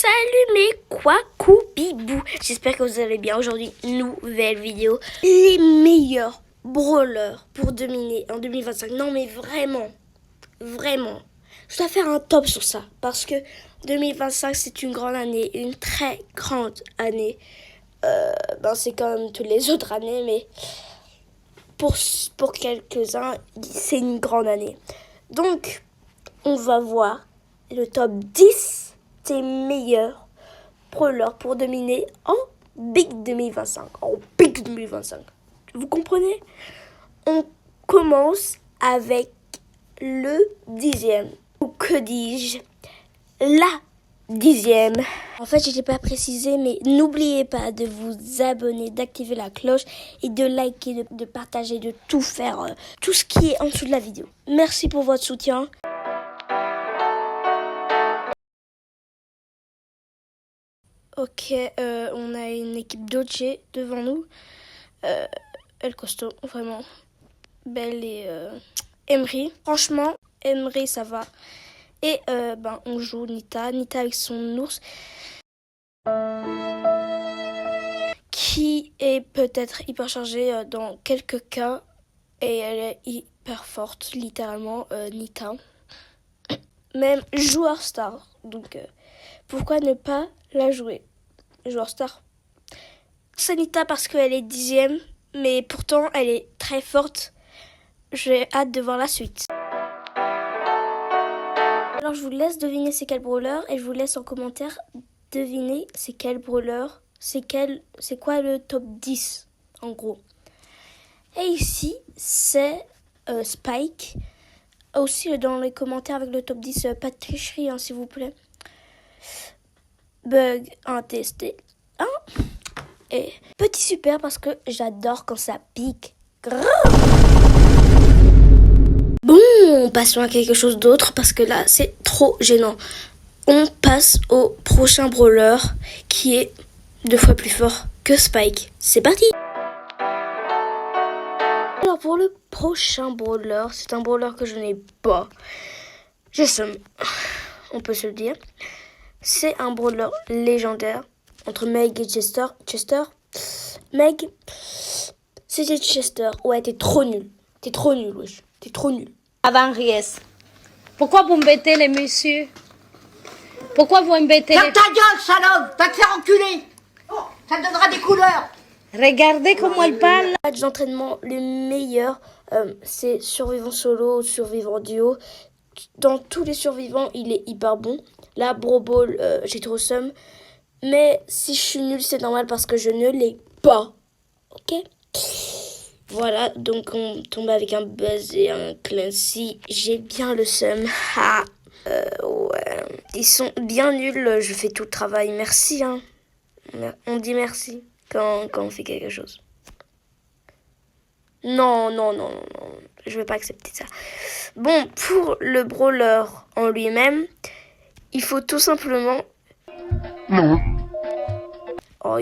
Salut mes Quacoubibou, j'espère que vous allez bien. Aujourd'hui, nouvelle vidéo. Les meilleurs brawlers pour dominer en 2025. Non mais vraiment. Je dois faire un top sur ça. Parce que 2025 c'est une grande année. Une très grande année. C'est comme toutes les autres années. Mais pour quelques-uns c'est une grande année. Donc on va voir le top 10 des meilleurs brawlers pour dominer en Big 2025. En Big 2025. Vous comprenez? On commence avec le 10e. Ou que dis-je? La 10e. En fait, je n'ai pas précisé, mais n'oubliez pas de vous abonner, d'activer la cloche et de liker, de partager, de tout faire, tout ce qui est en dessous de la vidéo. Merci pour votre soutien. Ok, on a une équipe d'OG devant nous. Elle costaud, vraiment. Belle et Emery. Franchement, Emery, ça va. Et on joue Nita. Nita avec son ours. Qui est peut-être hyper chargée dans quelques cas. Et elle est hyper forte, littéralement, Nita. Même joueur star. Donc, pourquoi ne pas la jouer? Joueur star. C'est Nita parce qu'elle est 10e. Mais pourtant, elle est très forte. J'ai hâte de voir la suite. Alors, je vous laisse deviner c'est quel brawler et je vous laisse en commentaire deviner c'est quel brawler, c'est quoi le top 10, en gros. Et ici, c'est Spike. Aussi, dans les commentaires avec le top 10, pas de tricherie, hein, s'il vous plaît. Bug intesté. Et petit super parce que j'adore quand ça pique. Bon, passons à quelque chose d'autre parce que là, c'est trop gênant. On passe au prochain brawler qui est 2 fois plus fort que Spike. C'est parti! Alors pour le prochain brawler, c'est un brawler que je n'ai pas. J'ai somme, on peut se le dire. C'est un brawler légendaire entre Meg et Chester. Meg, c'était Chester. Ouais, t'es trop nul. Wesh. T'es trop nul. Avant Ries. Pourquoi vous embêtez les messieurs? Pourquoi vous embêtez Ferme ta gueule, salope! Va te faire enculer! Ça te donnera des couleurs! Regardez comment elle parle. Match d'entraînement, le meilleur, c'est survivant solo ou survivant duo. Dans tous les survivants, il est hyper bon. Là, Brawl Ball, j'ai trop somme. Mais si je suis nulle, c'est normal parce que je ne l'ai pas. Ok? Voilà, donc on tombe avec un buzz et un Clancy. J'ai bien le seum. Ouais. Ils sont bien nuls, je fais tout le travail. Merci, hein. On dit merci quand on fait quelque chose. Non. Je vais pas accepter ça. Bon, pour le brawler en lui-même, il faut tout simplement... Non. Oi.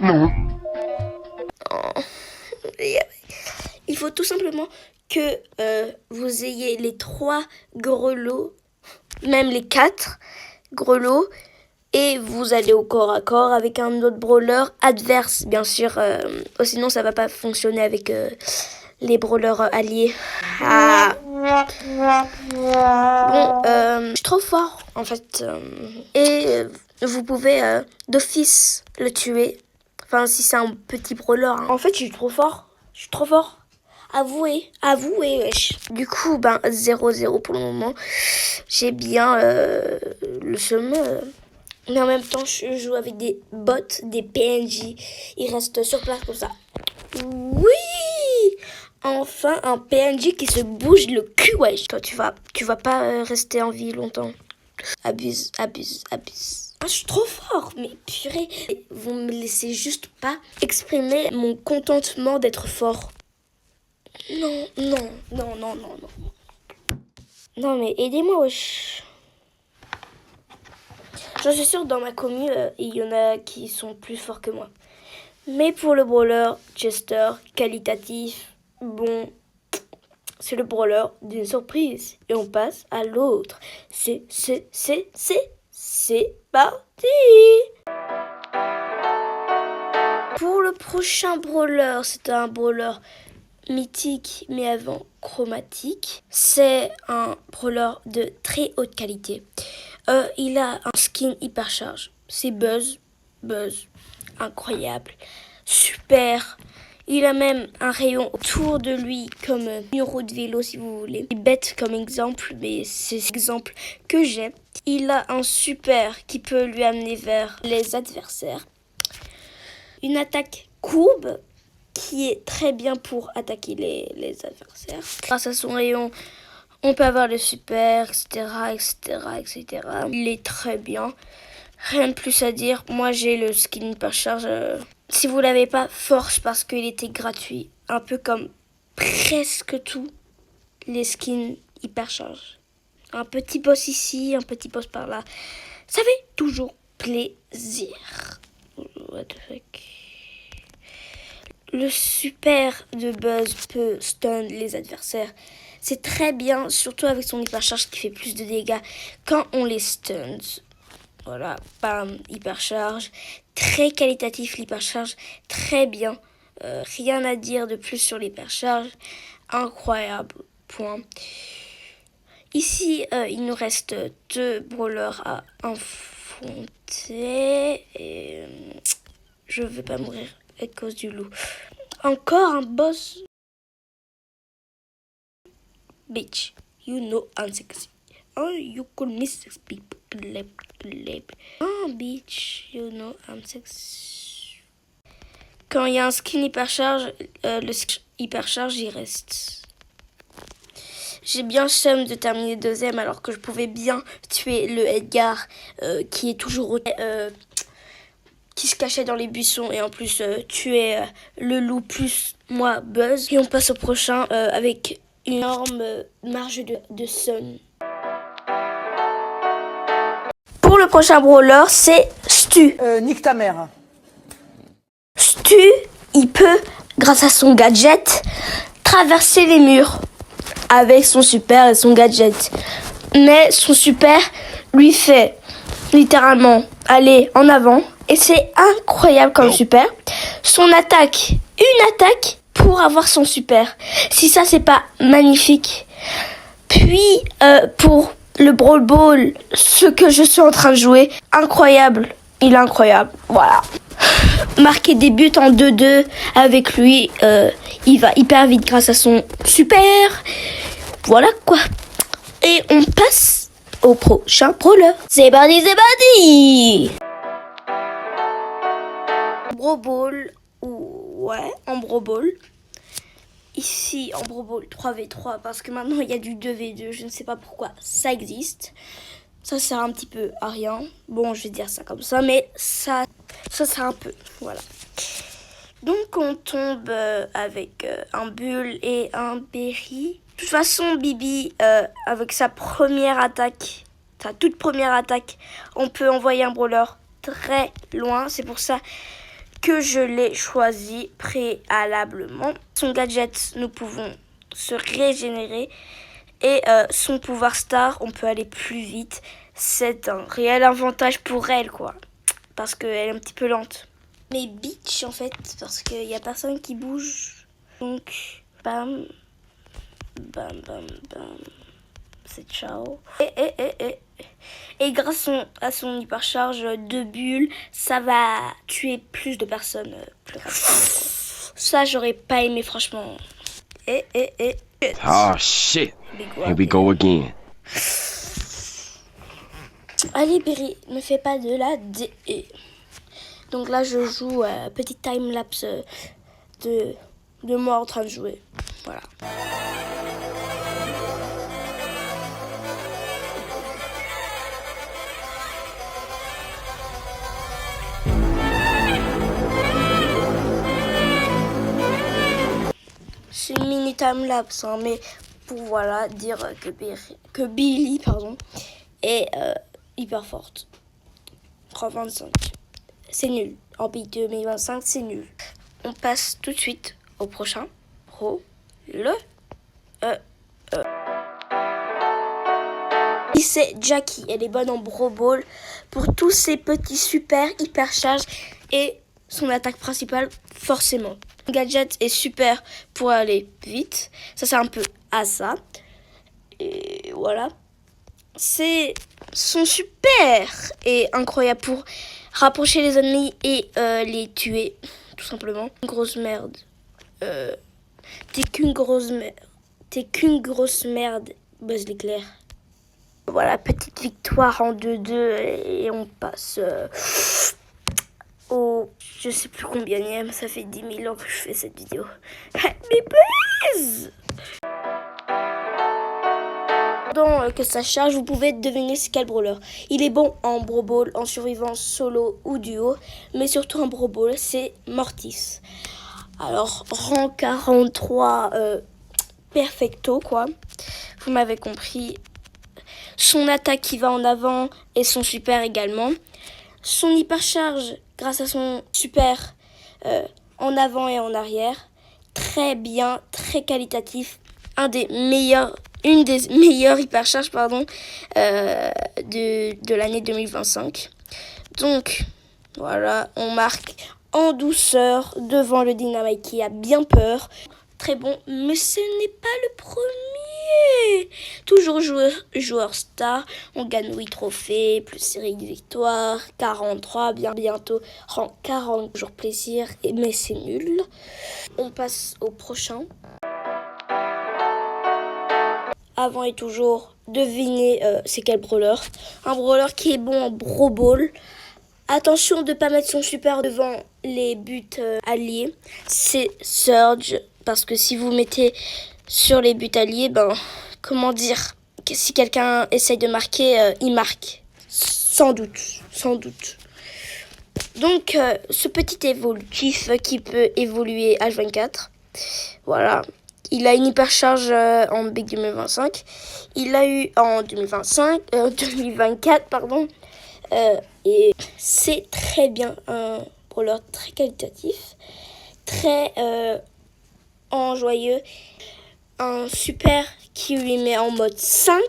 Non. Oh. Il faut tout simplement que vous ayez les 3 grelots, même les 4 grelots, et vous allez au corps à corps avec un autre brawler adverse, bien sûr. Sinon, ça va pas fonctionner avec les brawlers alliés. Bon, je suis trop fort, en fait. Et vous pouvez d'office le tuer. Enfin, si c'est un petit brawler. Hein. En fait, je suis trop fort. Avouez, wesh. Du coup, 0-0 pour le moment. J'ai bien le seum. Mais en même temps, je joue avec des bots, des PNJ. Ils restent sur place comme ça. Oui! Enfin, un PNJ qui se bouge le cul, wesh. Toi, tu vas pas rester en vie longtemps. Abuse. Je suis trop fort, mais purée. Vous me laissez juste pas exprimer mon contentement d'être fort. Non. Non, mais aidez-moi, wesh. Je suis sûre, dans ma commune, il y en a qui sont plus forts que moi. Mais pour le brawler, Chester, qualitatif, bon, c'est le brawler d'une surprise. Et on passe à l'autre. C'est parti! Pour le prochain brawler, c'est un brawler mythique mais avant chromatique. C'est un brawler de très haute qualité. Il a un skin hypercharge. C'est Buzz, incroyable, super. Il a même un rayon autour de lui comme une roue de vélo si vous voulez. C'est bête comme exemple, mais c'est l'exemple que j'ai. Il a un super qui peut lui amener vers les adversaires. Une attaque courbe qui est très bien pour attaquer les adversaires. Grâce à son rayon, on peut avoir le super, etc. Il est très bien. Rien de plus à dire. Moi, j'ai le skin hypercharge. Si vous l'avez pas, force parce qu'il était gratuit. Un peu comme presque tous les skins hypercharge. Un petit boss ici, un petit boss par là. Ça fait toujours plaisir. What the fuck? Le super de Buzz peut stun les adversaires. C'est très bien, surtout avec son hypercharge qui fait plus de dégâts quand on les stuns. Voilà, bam, hypercharge. Très qualitatif l'hypercharge, très bien. Rien à dire de plus sur l'hypercharge. Incroyable, point. Ici, il nous reste 2 brawlers à affronter. Et je ne vais pas mourir à cause du loup. Encore un boss. Bitch, you know I'm sexy. Oh, you call me sexy people. Oh, bitch, you know I'm sexy. Quand il y a un skin hypercharge, le skin hypercharge, il reste. J'ai bien seum de terminer deuxième alors que je pouvais bien tuer le Edgar qui est toujours qui se cachait dans les buissons et en plus tuer le loup plus moi Buzz. Et on passe au prochain avec une énorme marge de sun. Pour le prochain brawler, c'est Stu. Nique ta mère. Stu, il peut, grâce à son gadget, traverser les murs avec son super et son gadget. Mais son super lui fait littéralement aller en avant. Et c'est incroyable comme super. Son attaque, une attaque pour avoir son super. Si ça, c'est pas magnifique. Puis, pour le Brawl Ball, ce que je suis en train de jouer, incroyable. Il est incroyable, voilà. Marquer des buts en 2-2 avec lui, il va hyper vite grâce à son super. Voilà quoi. Et on passe au prochain brawler. C'est parti. Brawl Ball, ouais, en Brawl Ball. Ici, en Brawl Ball 3v3, parce que maintenant il y a du 2v2, je ne sais pas pourquoi ça existe. Ça sert un petit peu à rien. Bon, je vais dire ça comme ça, mais ça sert un peu, voilà. Donc on tombe avec un Bull et un Berry. De toute façon, Bibi, avec sa première attaque, sa toute première attaque, on peut envoyer un brawler très loin. C'est pour ça que je l'ai choisi préalablement. Son gadget, nous pouvons se régénérer. Et son pouvoir star, on peut aller plus vite. C'est un réel avantage pour elle, quoi. Parce qu'elle est un petit peu lente. Mais bitch, en fait, parce qu'il n'y a personne qui bouge. Donc, bam, bam, bam, bam. C'est ciao. Et grâce à son hypercharge de bulles, ça va tuer plus de personnes plus rapidement, quoi. Ça, j'aurais pas aimé, franchement. Oh shit. Here we go again. Allez, Berry, ne fais pas de la D. Donc là, je joue petit time-lapse de moi en train de jouer. Voilà. C'est une mini time-lapse, hein, mais pour voilà dire que Billy est hyper forte. 3,25. C'est nul. En Big 2025, c'est nul. On passe tout de suite au prochain. c'est Jackie. Elle est bonne en Brawl Ball pour tous ses petits super hyper charges et son attaque principale forcément. Le gadget est super pour aller vite. Ça c'est un peu à ça. Et voilà. C'est son super et incroyable pour rapprocher les ennemis et les tuer. Tout simplement. Une grosse merde. T'es qu'une grosse merde. T'es qu'une grosse merde, Buzz l'éclair. Voilà, petite victoire en 2-2 et on passe au... Je sais plus combien, ça fait 10 000 ans que je fais cette vidéo. Mais Buzz! Pendant que ça charge, vous pouvez deviner c'est quel brawler. Il est bon en Brawl Ball, en survivance solo ou duo, mais surtout en Brawl Ball, c'est Mortis. Alors, rang 43, perfecto, quoi. Vous m'avez compris. Son attaque qui va en avant et son super également. Son hypercharge, grâce à son super, en avant et en arrière. Très bien, très qualitatif. Une des meilleures hypercharges, de l'année 2025. Donc, voilà, on marque en douceur devant le Dynamite qui a bien peur. Très bon, mais ce n'est pas le premier. Toujours joueur star, on gagne 8 trophées, plus série de victoires, 43, bientôt rang 40, toujours plaisir, mais c'est nul. On passe au prochain. Avant et toujours, devinez c'est quel brawler. Un brawler qui est bon en Brawl Ball. Attention de ne pas mettre son super devant les buts alliés. C'est Surge. Parce que si vous mettez sur les buts alliés, comment dire, que si quelqu'un essaye de marquer, il marque. Sans doute. Donc, ce petit évolutif qui peut évoluer H24. Voilà. Il a une hypercharge en Big 2025. Il l'a eu en 2024, pardon. Et c'est très bien, un brawler très qualitatif, très joyeux, un super qui lui met en mode 5,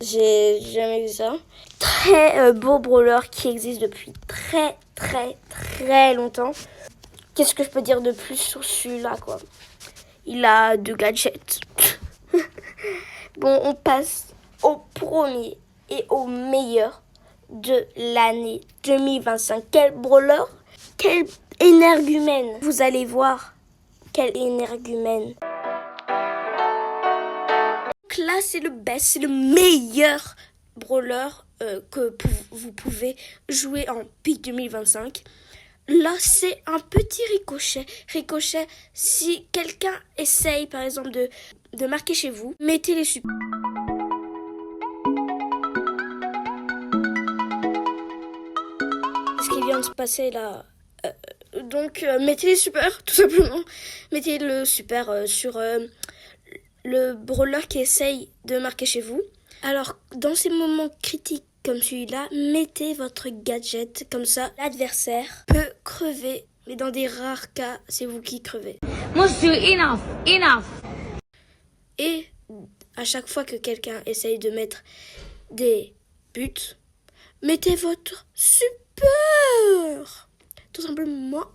j'ai jamais vu ça. Très beau brawler qui existe depuis très longtemps. Qu'est-ce que je peux dire de plus sur celui-là, quoi? Il a 2 gadgets. Bon, on passe au premier et au meilleur de l'année 2025. Quel brawler, quel énergumène. Vous allez voir quel énergumène. Donc là, c'est le best, c'est le meilleur brawler que vous pouvez jouer en Peak 2025. Là, c'est un petit ricochet. Ricochet, si quelqu'un essaye, par exemple, de marquer chez vous, mettez les super. Ce qui vient de se passer là. Donc, mettez les super, tout simplement. Mettez le super sur le brawler qui essaye de marquer chez vous. Alors, dans ces moments critiques comme celui-là, mettez votre gadget, comme ça l'adversaire peut crever, mais dans des rares cas, c'est vous qui crevez. Monsieur, enough. Et à chaque fois que quelqu'un essaye de mettre des buts, mettez votre super, tout simplement.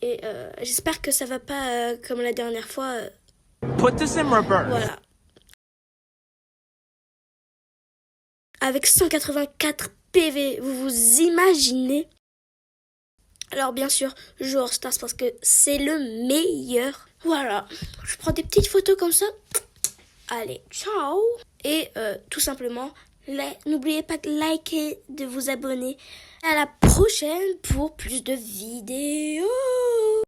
Et j'espère que ça va pas comme la dernière fois. Put this in reverse. Voilà. Avec 184 PV, vous vous imaginez? Alors bien sûr, je joue hors stars parce que c'est le meilleur. Voilà, je prends des petites photos comme ça. Allez, ciao. Et tout simplement, n'oubliez pas de liker, de vous abonner. À la prochaine pour plus de vidéos.